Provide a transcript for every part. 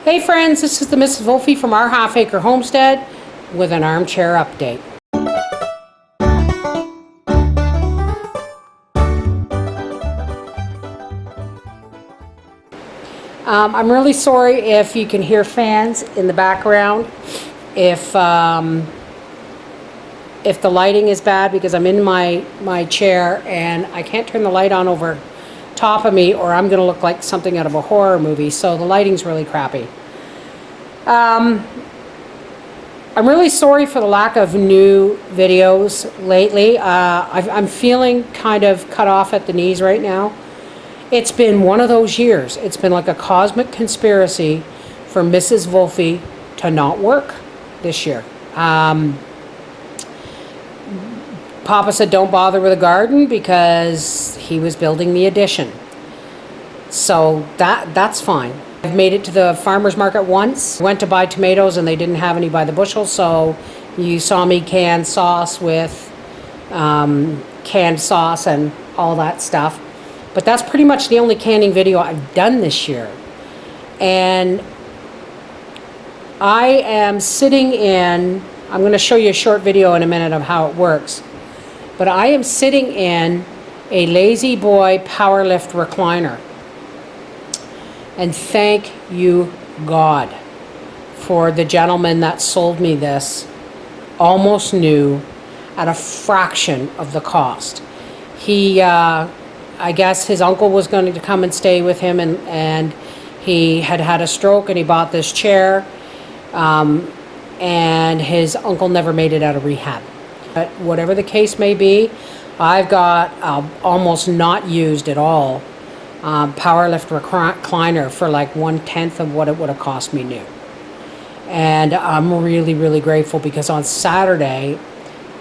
Hey friends, this is the Mrs. Wolfie from our Half Acre Homestead with an armchair update. I'm really sorry if you can hear fans in the background, if the lighting is bad, because I'm in my chair and I can't turn the light on over top of me or I'm going to look like something out of a horror movie, so the lighting's really crappy. I'm really sorry for the lack of new videos lately. I'm feeling kind of cut off at the knees right now. It's been one of those years. It's been like a cosmic conspiracy for Mrs. Wolfie to not work this year. Papa said don't bother with the garden because he was building the addition. So that's fine. I've made it to the farmer's market once. Went to buy tomatoes and they didn't have any by the bushel, so you saw me can sauce with canned sauce and all that stuff. But that's pretty much the only canning video I've done this year. And I am sitting in, I'm going to show you a short video in a minute of how it works. But I am sitting in a Lazy Boy Powerlift recliner. And thank you, God, for the gentleman that sold me this, almost new, at a fraction of the cost. He, I guess his uncle was going to come and stay with him, and he had had a stroke and he bought this chair, and his uncle never made it out of rehab. But whatever the case may be, I've got almost not used at all Powerlift recliner for like 1/10 of what it would have cost me new. And I'm really, really grateful because on Saturday,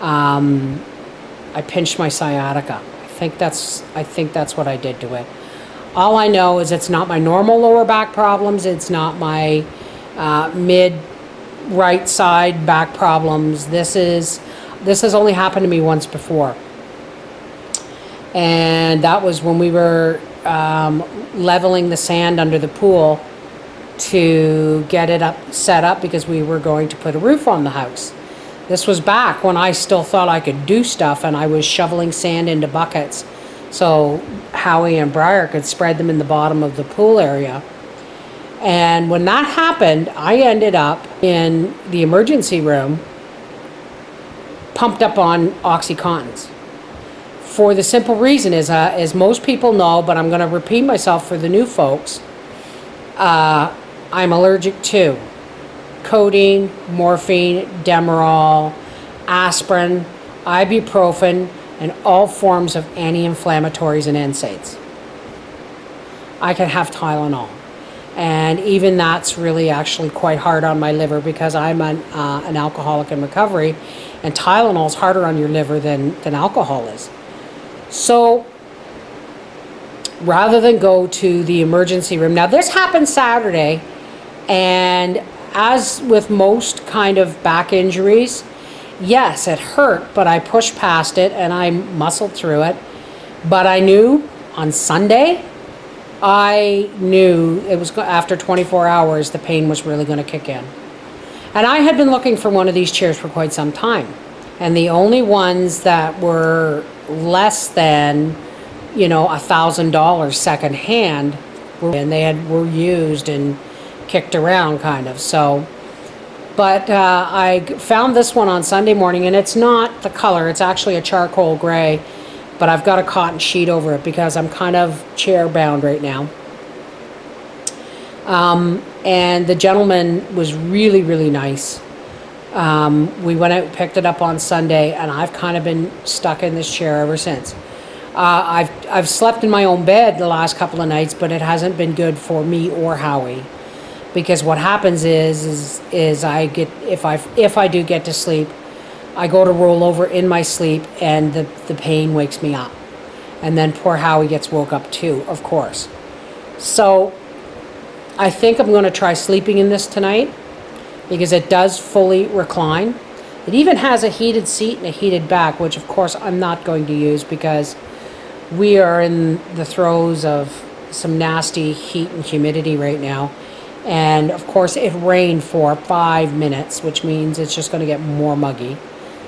I pinched my sciatica. I think that's what I did to it. All I know is it's not my normal lower back problems. It's not my mid right side back problems. This has only happened to me once before. And that was when we were leveling the sand under the pool to get it set up because we were going to put a roof on the house. This was back when I still thought I could do stuff, and I was shoveling sand into buckets so Howie and Briar could spread them in the bottom of the pool area. And when that happened, I ended up in the emergency room pumped up on OxyContins. For the simple reason is, as most people know, but I'm going to repeat myself for the new folks, I'm allergic to codeine, morphine, Demerol, aspirin, ibuprofen, and all forms of anti-inflammatories and NSAIDs. I can have Tylenol. And even that's really actually quite hard on my liver because I'm an alcoholic in recovery, and Tylenol's harder on your liver than alcohol is. So rather than go to the emergency room, now this happened Saturday, and as with most kind of back injuries, yes, it hurt, but I pushed past it and I muscled through it. But I knew on Sunday, I knew it was after 24 hours, the pain was really going to kick in. And I had been looking for one of these chairs for quite some time. And the only ones that were less than, $1,000 secondhand, and they were used and kicked around kind of. So, but I found this one on Sunday morning, and it's not the color, it's actually a charcoal gray, but I've got a cotton sheet over it because I'm kind of chair bound right now. And the gentleman was really, really nice. We went out and picked it up on Sunday, and I've kind of been stuck in this chair ever since. I've slept in my own bed the last couple of nights, but it hasn't been good for me or Howie, because what happens is I get, if I do get to sleep, I go to roll over in my sleep, and the pain wakes me up, and then poor Howie gets woke up too, of course. So I think I'm going to try sleeping in this tonight, because it does fully recline. It even has a heated seat and a heated back, which of course I'm not going to use because we are in the throes of some nasty heat and humidity right now. And of course it rained for 5 minutes, which means it's just going to get more muggy.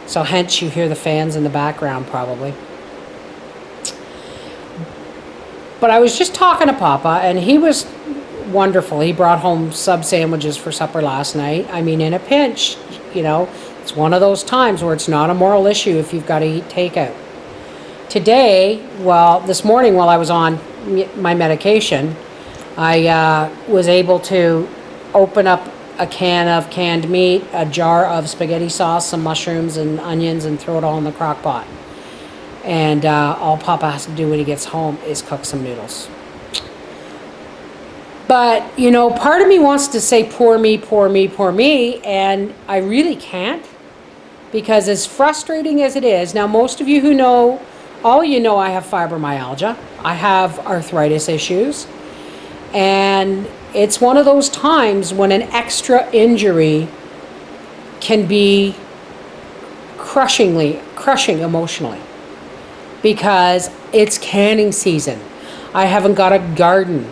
So hence you hear the fans in the background probably. But I was just talking to Papa, and he was wonderful. He brought home sub sandwiches for supper last night. I mean, in a pinch, you know, it's one of those times where it's not a moral issue if you've got to eat takeout. Today, well, this morning while I was on my medication, I was able to open up a can of canned meat, a jar of spaghetti sauce, some mushrooms and onions, and throw it all in the crock pot. And all Papa has to do when he gets home is cook some noodles. But, you know, part of me wants to say, poor me, poor me, poor me, and I really can't. Because as frustrating as it is, now most of you who know, all you know I have fibromyalgia. I have arthritis issues. And it's one of those times when an extra injury can be crushing emotionally. Because it's canning season. I haven't got a garden.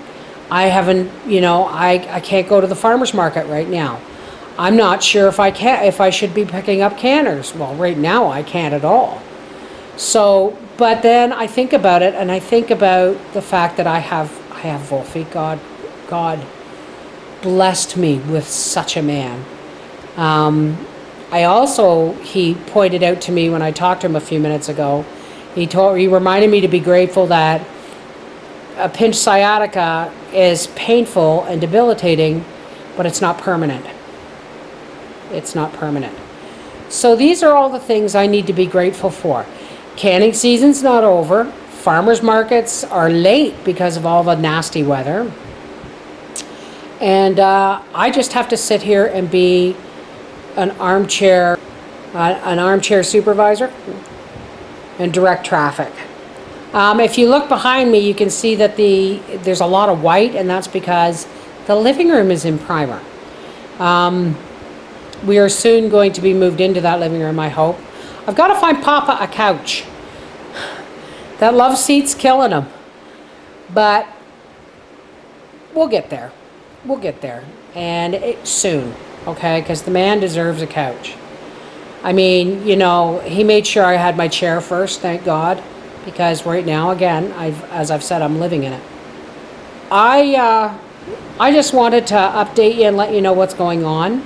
I haven't, you know, I can't go to the farmer's market right now. I'm not sure if I should be picking up canners. Well, right now I can't at all. So, but then I think about it, and I think about the fact that I have Wolfie. God blessed me with such a man. He pointed out to me when I talked to him a few minutes ago, he reminded me to be grateful that a pinch sciatica is painful and debilitating, but it's not permanent. It's not permanent. So these are all the things I need to be grateful for. Canning season's not over. Farmers markets are late because of all the nasty weather. And I just have to sit here and be an armchair supervisor and direct traffic. If you look behind me, you can see that there's a lot of white, and that's because the living room is in primer. We are soon going to be moved into that living room, I hope. I've got to find Papa a couch. That love seat's killing him. But we'll get there. We'll get there. And soon, okay? Because the man deserves a couch. I mean, you know, he made sure I had my chair first, thank God. Because right now, again, as I've said, I'm living in it. I just wanted to update you and let you know what's going on.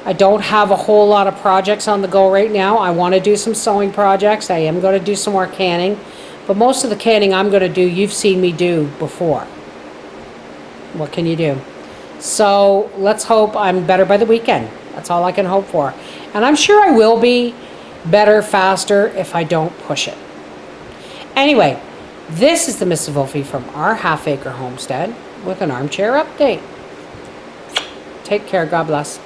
I don't have a whole lot of projects on the go right now. I want to do some sewing projects. I am going to do some more canning. But most of the canning I'm going to do, you've seen me do before. What can you do? So let's hope I'm better by the weekend. That's all I can hope for. And I'm sure I will be better, faster, if I don't push it. Anyway, this is the Mrs. Wolfie from our half-acre homestead with an armchair update. Take care. God bless.